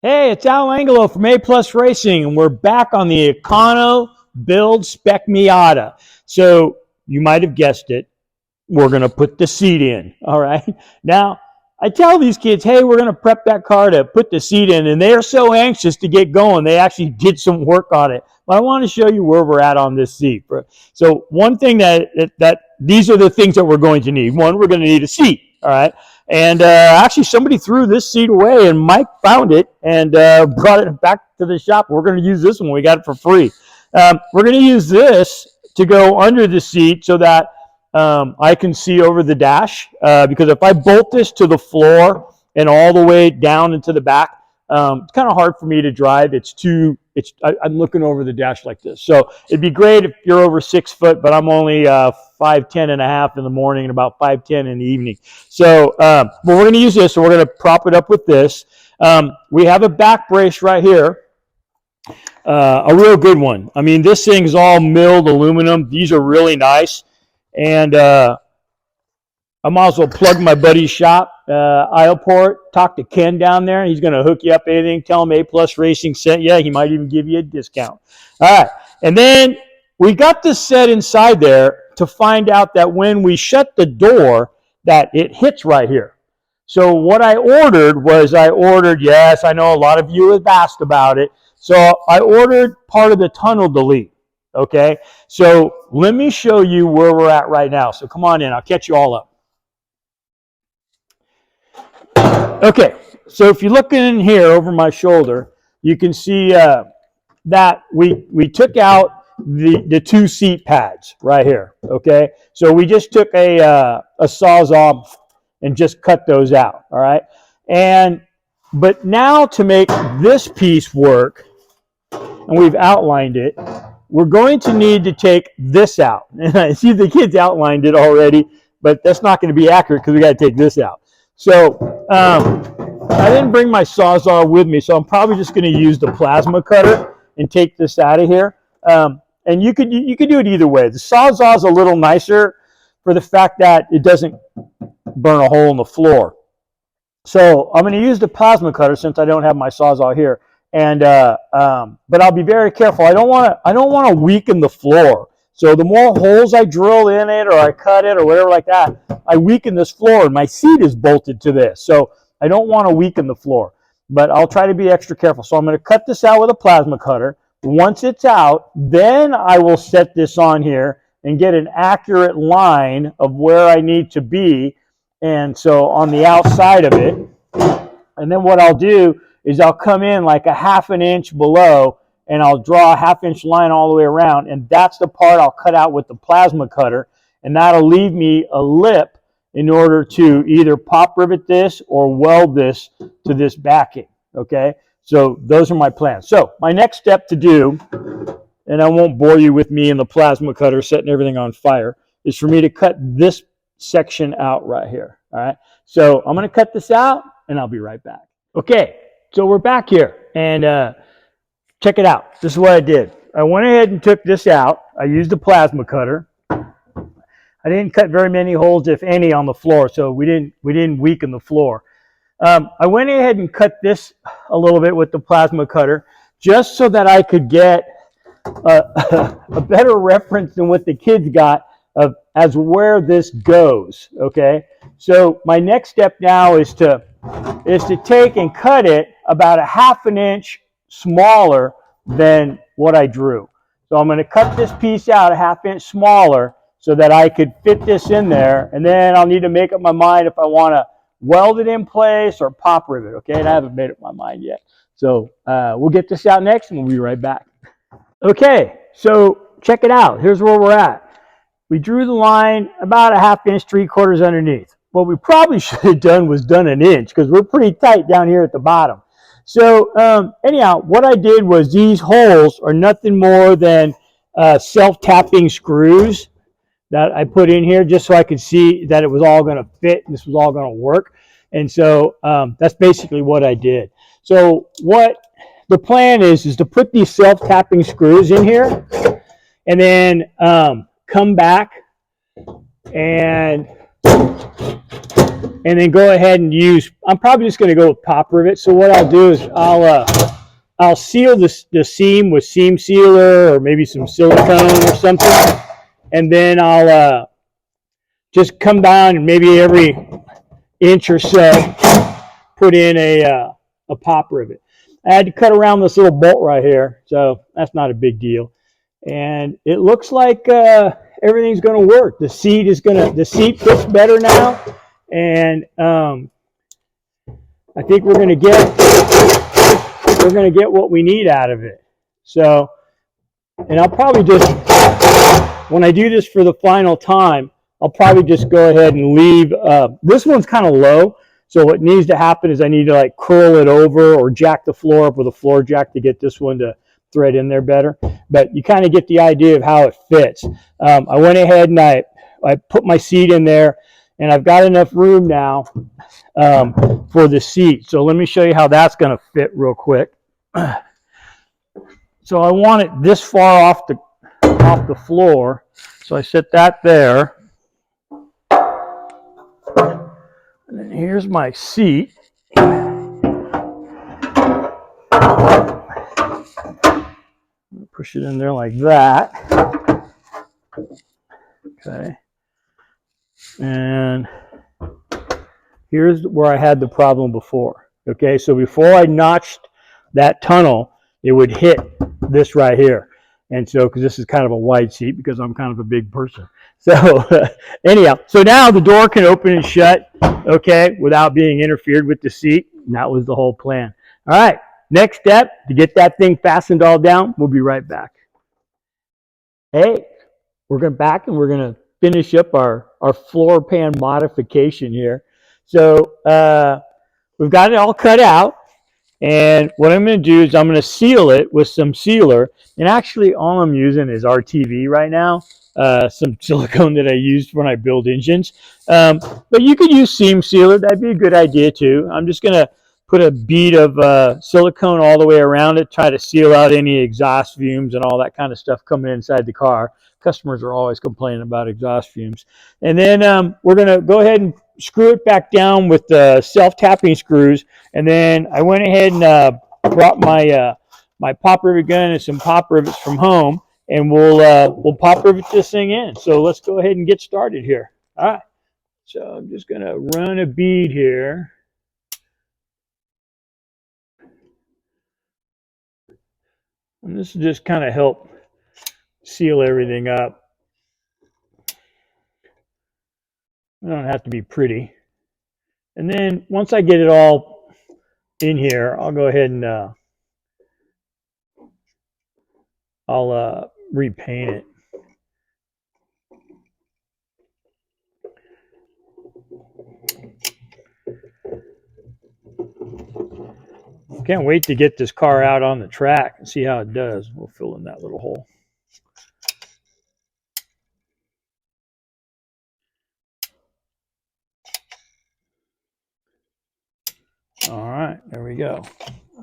Hey, it's Al Angelo from A Plus Racing, and we're back on the Econo Build Spec Miata. So you might have guessed it. We're going to put the seat in. All right. Now, I tell these kids, hey, we're going to prep that car to put the seat in, and they are so anxious to get going. They actually did some work on it. But I want to show you where we're at on this seat. So one thing that these are the things that we're going to need. One, we're going to need a seat. All right. And actually, somebody threw this seat away, and Mike found it and brought it back to the shop. We're going to use this one. We got it for free. We're going to use this to go under the seat so that I can see over the dash. Because if I bolt this to the floor and all the way down into the back, it's kind of hard for me to drive. I'm looking over the dash like this. So it'd be great if you're over 6 foot, but I'm only 5'10" and a half in the morning and about 5'10" in the evening. So, but we're going to use this. So we're going to prop it up with this. We have a back brace right here. A real good one. I mean, this thing's all milled aluminum. These are really nice. And I might as well plug my buddy's shop, Isleport. Talk to Ken down there. He's going to hook you up anything. Tell him A Plus Racing sent you. He might even give you a discount. All right. And then we got this set inside there to find out that when we shut the door, that it hits right here. So what I ordered was yes, I know a lot of you have asked about it. So I ordered part of the tunnel delete. Okay. So let me show you where we're at right now. So come on in. I'll catch you all up. Okay, so if you look in here over my shoulder, you can see that we took out the two seat pads right here. Okay, so we just took a Sawzall and just cut those out. All right, but now to make this piece work, and we've outlined it, we're going to need to take this out. And I see the kids outlined it already, but that's not going to be accurate because we got to take this out. So I didn't bring my Sawzall with me, so I'm probably just going to use the plasma cutter and take this out of here. And you could do it either way. The Sawzall is a little nicer for the fact that it doesn't burn a hole in the floor. So I'm going to use the plasma cutter since I don't have my Sawzall here. And but I'll be very careful. I don't want to weaken the floor. So the more holes I drill in it or I cut it or whatever like that, I weaken this floor, and my seat is bolted to this. So I don't want to weaken the floor, but I'll try to be extra careful. So I'm going to cut this out with a plasma cutter. Once it's out, then I will set this on here and get an accurate line of where I need to be. And so on the outside of it, and then what I'll do is I'll come in like a ½ an inch below, and I'll draw a ½ inch line all the way around, and that's the part I'll cut out with the plasma cutter, and that'll leave me a lip in order to either pop rivet this or weld this to this backing, okay? So those are my plans. So my next step to do, and I won't bore you with me in the plasma cutter setting everything on fire, is for me to cut this section out right here, all right? So I'm going to cut this out, and I'll be right back. Okay, so we're back here, and check it out. This is what I did. I went ahead and took this out. I used the plasma cutter. I didn't cut very many holes, if any, on the floor, so we didn't weaken the floor. I went ahead and cut this a little bit with the plasma cutter just so that I could get a better reference than what the kids got as where this goes. Okay, so my next step now is to take and cut it about a ½ an inch smaller than what I drew. So I'm going to cut this piece out a ½ inch smaller so that I could fit this in there, and then I'll need to make up my mind if I want to weld it in place or pop rivet, okay? And I haven't made up my mind yet. So we'll get this out next, and we'll be right back. Okay, so check it out. Here's where we're at. We drew the line about a ½ inch, 3/4 underneath. What we probably should have done was done an inch because we're pretty tight down here at the bottom. So anyhow, what I did was these holes are nothing more than self-tapping screws that I put in here just so I could see that it was all going to fit and this was all going to work. And so that's basically what I did. So what the plan is to put these self-tapping screws in here and then come back and and then go ahead and use, I'm probably just going to go with pop rivet. So what I'll do is I'll seal the seam with seam sealer or maybe some silicone or something. And then I'll just come down and maybe every inch or so put in a pop rivet. I had to cut around this little bolt right here, so that's not a big deal. And it looks like everything's going to work. The seat fits better now, and I think we're going to get what we need out of it. So, and I'll probably just, when I do this for the final time, I'll probably just go ahead and leave. This one's kind of low, so what needs to happen is I need to like curl it over or jack the floor up with a floor jack to get this one to thread in there better. But you kind of get the idea of how it fits. I went ahead and I put my seat in there, and I've got enough room now for the seat. So let me show you how that's going to fit real quick. So I want it this far off the floor. So I set that there. And then here's my seat. Push it in there like that. Okay. And here's where I had the problem before. Okay, so before I notched that tunnel, it would hit this right here. And so, because this is kind of a wide seat because I'm kind of a big person. So anyhow, so now the door can open and shut, okay, without being interfered with the seat. And that was the whole plan. All right, next step, to get that thing fastened all down, we'll be right back. Hey, we're going back and we're going to finish up our floor pan modification here. So we've got it all cut out. And what I'm going to do is I'm going to seal it with some sealer. And actually, all I'm using is RTV right now. Some silicone that I used when I build engines. But you could use seam sealer. That'd be a good idea too. I'm just going to put a bead of silicone all the way around it, try to seal out any exhaust fumes and all that kind of stuff coming inside the car. Customers are always complaining about exhaust fumes. And then we're going to go ahead and screw it back down with the self-tapping screws. And then I went ahead and brought my my pop rivet gun and some pop rivets from home, and we'll pop rivet this thing in. So let's go ahead and get started here. All right. So I'm just going to run a bead here. And this will just kind of help seal everything up. It don't have to be pretty. And then once I get it all in here, I'll go ahead and I'll repaint it. Can't wait to get this car out on the track and see how it does. We'll fill in that little hole. All right, there we go.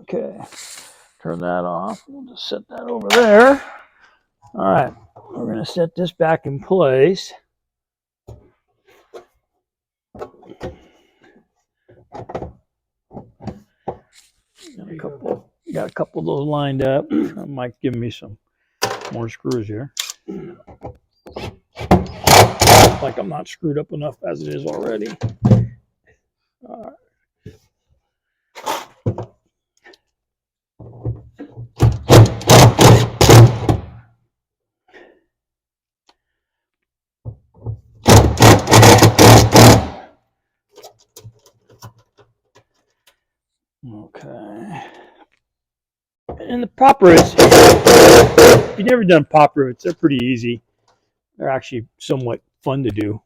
Okay, turn that off. We'll just set that over there. All right, we're going to set this back in place. Got a couple of those lined up. Mike's giving me some more screws here. Like I'm not screwed up enough as it is already. All right. Okay. And the pop rivets, if you've never done pop rivets, they're pretty easy. They're actually somewhat fun to do.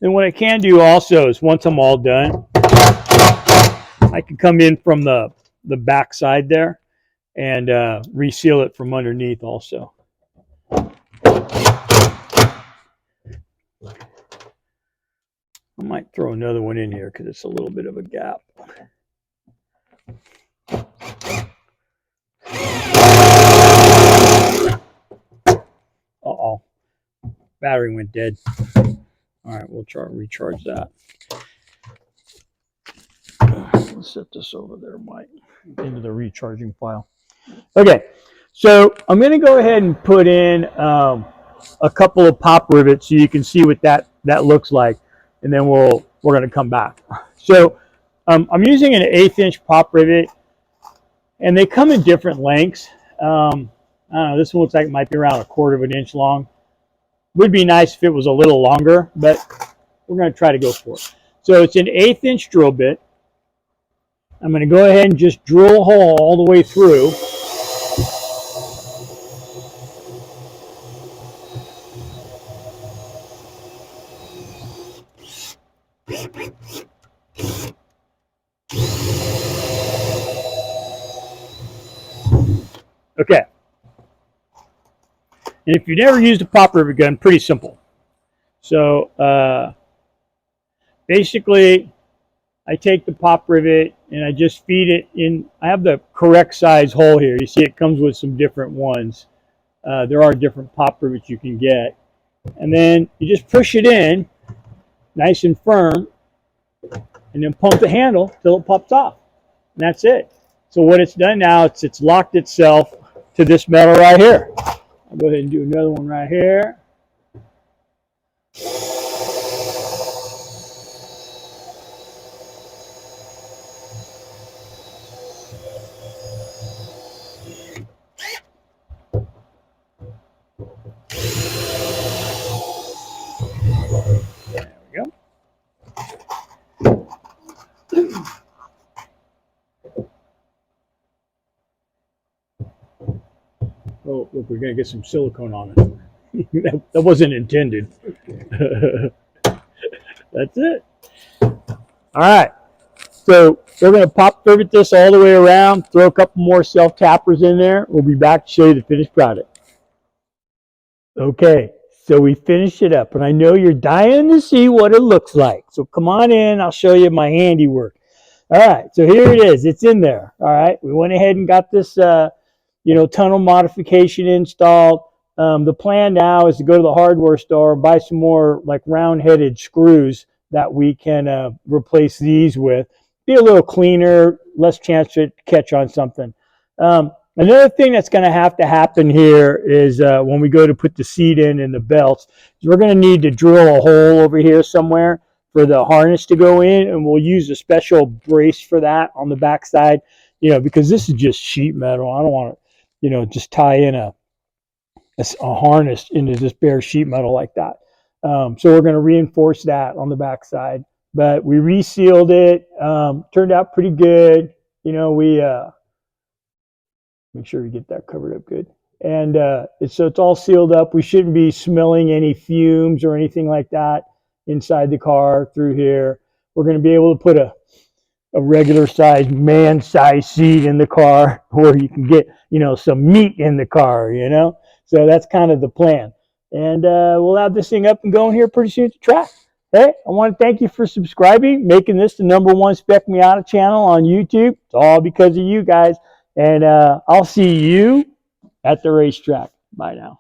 And what I can do also is once I'm all done, I can come in from the back side there and reseal it from underneath also. I might throw another one in here because it's a little bit of a gap. Uh-oh. battery went dead. All right, we'll try to recharge that. Let's set this over there, Mike, into the recharging file. Okay, so I'm going to go ahead and put in a couple of pop rivets so you can see what that looks like, and then we're going to come back. So I'm using an 1/8 inch pop rivet, and they come in different lengths. I don't know, this one looks like it might be around 1/4 inch long. Would be nice if it was a little longer, but we're going to try to go for it. So it's an 1/8 inch drill bit. I'm going to go ahead and just drill a hole all the way through. Okay. And if you've never used a pop rivet gun, pretty simple. So basically, I take the pop rivet and I just feed it in. I have the correct size hole here. You see it comes with some different ones. There are different pop rivets you can get. And then you just push it in nice and firm and then pump the handle till it pops off. And that's it. So what it's done now, it's locked itself to this metal right here. I'll go ahead and do another one right here. There we go. Oh, look, we're going to get some silicone on it. That wasn't intended. That's it. All right. So we're going to pop rivet this all the way around, throw a couple more self-tappers in there. We'll be back to show you the finished product. Okay, so we finished it up, and I know you're dying to see what it looks like. So come on in, I'll show you my handiwork. All right, so here it is. It's in there. All right, we went ahead and got this, tunnel modification installed. The plan now is to go to the hardware store and buy some more like round-headed screws that we can replace these with. Be a little cleaner, less chance to catch on something. Another thing that's going to happen here is when we go to put the seat in and the belts, we're going to need to drill a hole over here somewhere for the harness to go in, and we'll use a special brace for that on the back side, because this is just sheet metal. I don't want to, just tie in a harness into this bare sheet metal like that. So we're going to reinforce that on the back side. But we resealed it. Turned out pretty good. We make sure we get that covered up good. And so it's all sealed up. We shouldn't be smelling any fumes or anything like that inside the car through here. We're going to be able to put a regular size, man size seat in the car where you can get, some meat in the car, So that's kind of the plan. And we'll have this thing up and going here pretty soon at the track. Hey, I want to thank you for subscribing, making this the #1 Spec Miata channel on YouTube. It's all because of you guys. And I'll see you at the racetrack. Bye now.